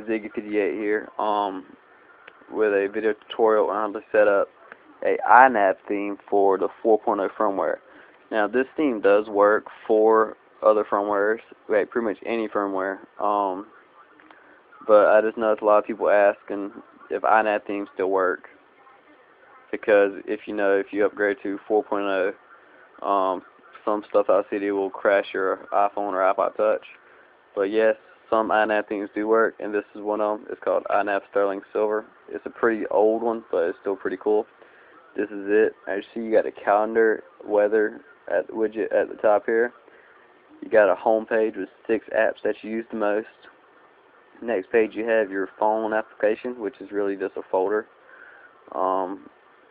Ziggy58 here, with a video tutorial on how to set up a Inav theme for the 4.0 firmware. Now, this theme does work for other firmwares, like pretty much any firmware, but I just noticed a lot of people asking if Inav themes still work, because if you upgrade to 4.0, some stuff out of CD will crash your iPhone or iPod Touch. But yes, some Inav themes do work, and this is one of them. It's called Inav Sterling Silver. It's a pretty old one, but it's still pretty cool. This is it. As you see, you got a calendar, weather widget at the top here. You got a home page with 6 apps that you use the most. Next page, you have your phone application, which is really just a folder.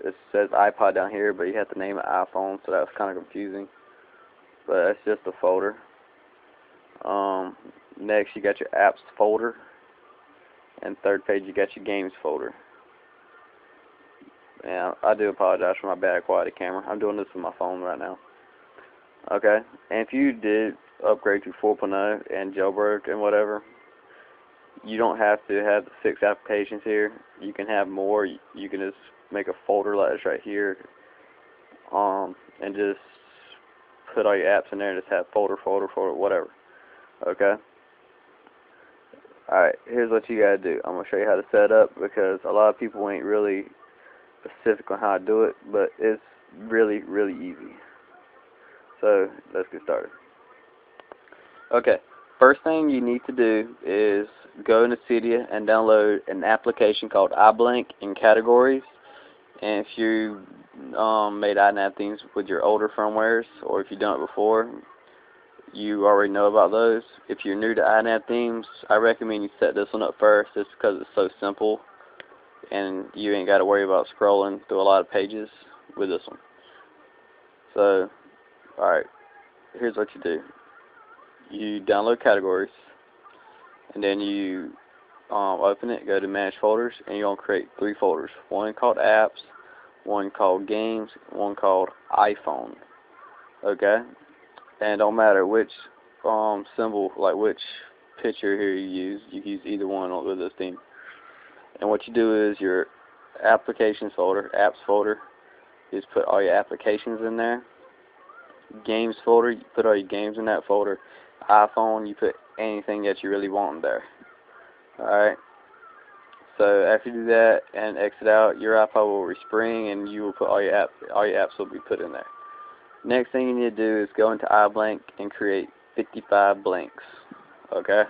It says iPod down here, but you have to name it iPhone, so that's kind of confusing. But it's just a folder. Next, you got your apps folder, and third page, you got your games folder. And I do apologize for my bad quality camera. I'm doing this with my phone right now. Okay, and if you did upgrade to 4.0 and jailbroke and whatever, you don't have to have the 6 applications here. You can have more. You can just make a folder like this right here, and just put all your apps in there and just have folder, whatever. Okay? Alright, here's what you gotta do. I'm gonna show you how to set it up, because a lot of people ain't really specific on how to do it, but it's really, really easy. So, let's get started. Okay, first thing you need to do is go into Cydia and download an application called iBlank in Categories. And if you made Inav themes with your older firmwares, or if you've done it before, you already know about those. If you're new to Inav themes, I recommend you set this one up first, just because it's so simple and you ain't got to worry about scrolling through a lot of pages with this one. So, alright, here's what you do. You download Categories, and then you open it, go to Manage Folders, and you're going to create 3 folders. One called Apps, one called Games, one called iPhone. Okay? And don't matter which symbol, like which picture here you can use either one with this theme. And what you do is your Applications folder, Apps folder, you just put all your applications in there. Games folder, you put all your games in that folder. iPhone, you put anything that you really want in there. Alright, so after you do that and exit out, your iPod will respring, and you will put all your apps will be put in there. Next thing you need to do is go into iBlank and create 55 blanks. Okay,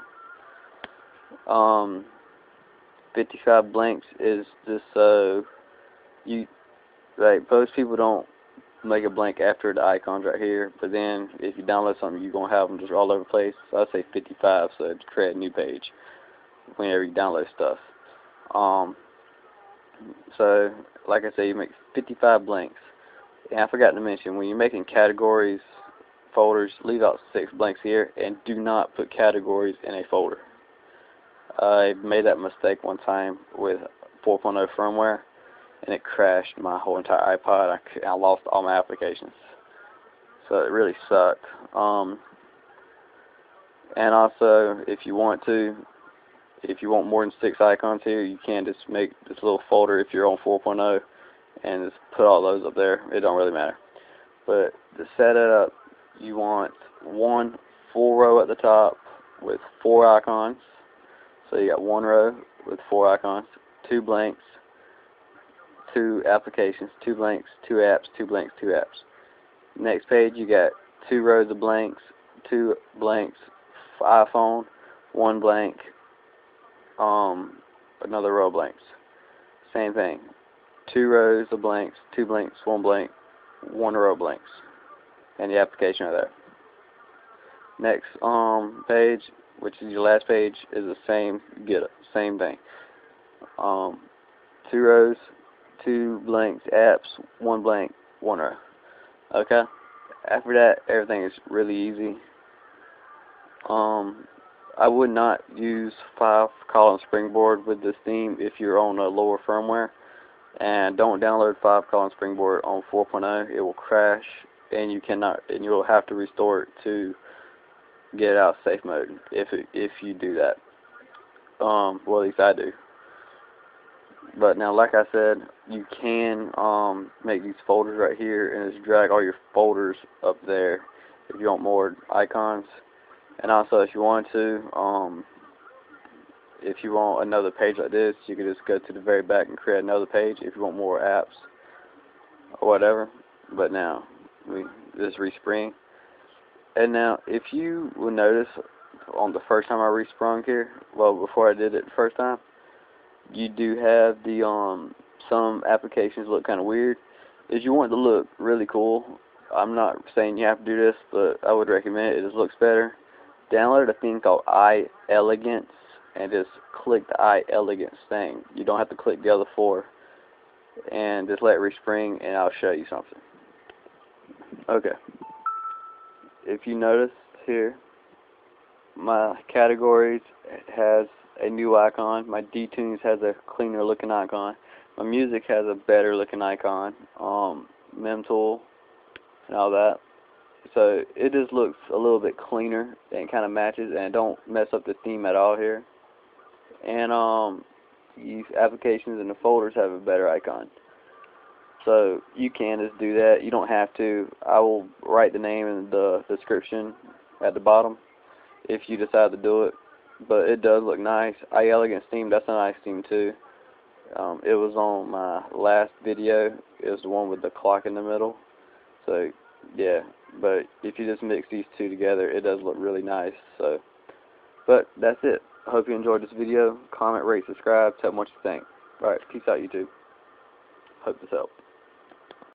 55 blanks is just so most people don't make a blank after the icons right here, but then if you download something, you're gonna have them just all over the place. So I say 55, so to create a new page whenever you download stuff. So like I say, you make 55 blanks. And I forgot to mention, when you're making categories folders, leave out 6 blanks here, and do not put categories in a folder. I made that mistake one time with 4.0 firmware, and it crashed my whole entire iPod. I lost all my applications, so it really sucked. And also, if you want more than 6 icons here, you can just make this little folder if you're on 4.0 and just put all those up there. It don't really matter. But to set it up, you want one full row at the top with 4 icons. So you got 1 row with 4 icons, 2 blanks, 2 applications, 2 blanks, 2 apps, 2 blanks, 2 apps. Next page, you got 2 rows of blanks, 2 blanks for iPhone, 1 blank, another row of blanks. Same thing. 2 rows of blanks, 2 blanks, 1 blank, 1 row of blanks. And the application right there. Next page, which is your last page, is the same same thing. 2 rows, 2 blanks, apps, 1 blank, 1 row. Okay? After that, everything is really easy. I would not use 5 column springboard with this theme if you're on a lower firmware. And don't download 5 column springboard on 4.0. It will crash, and you will have to restore it to get it out of safe mode if you do that. Well, at least I do. But now, like I said, you can make these folders right here and just drag all your folders up there if you want more icons. And also, if you want to, if you want another page like this, you can just go to the very back and create another page if you want more apps or whatever. But now, we just respring. And now, if you will notice, on the first time I resprung here, well, before I did it the first time, you do have the some applications look kind of weird. If you want it to look really cool, I'm not saying you have to do this, but I would recommend it. It just looks better. Download a thing called iElegance and just click the iElegance thing. You don't have to click the other four, and just let it respring, and I'll show you something. Okay. If you notice here, my categories has a new icon. My detunes has a cleaner looking icon. My music has a better looking icon. Mem tool and all that. So it just looks a little bit cleaner and kind of matches, and don't mess up the theme at all here. And these applications and the folders have a better icon. So you can just do that. You don't have to. I will write the name in the description at the bottom if you decide to do it. But it does look nice. iElegance theme, that's a nice theme too. It was on my last video. It was the one with the clock in the middle. So yeah, but if you just mix these two together, it does look really nice. So, but that's it. I hope you enjoyed this video. Comment, rate, subscribe, tell me what you think. Alright, peace out, YouTube. Hope this helped.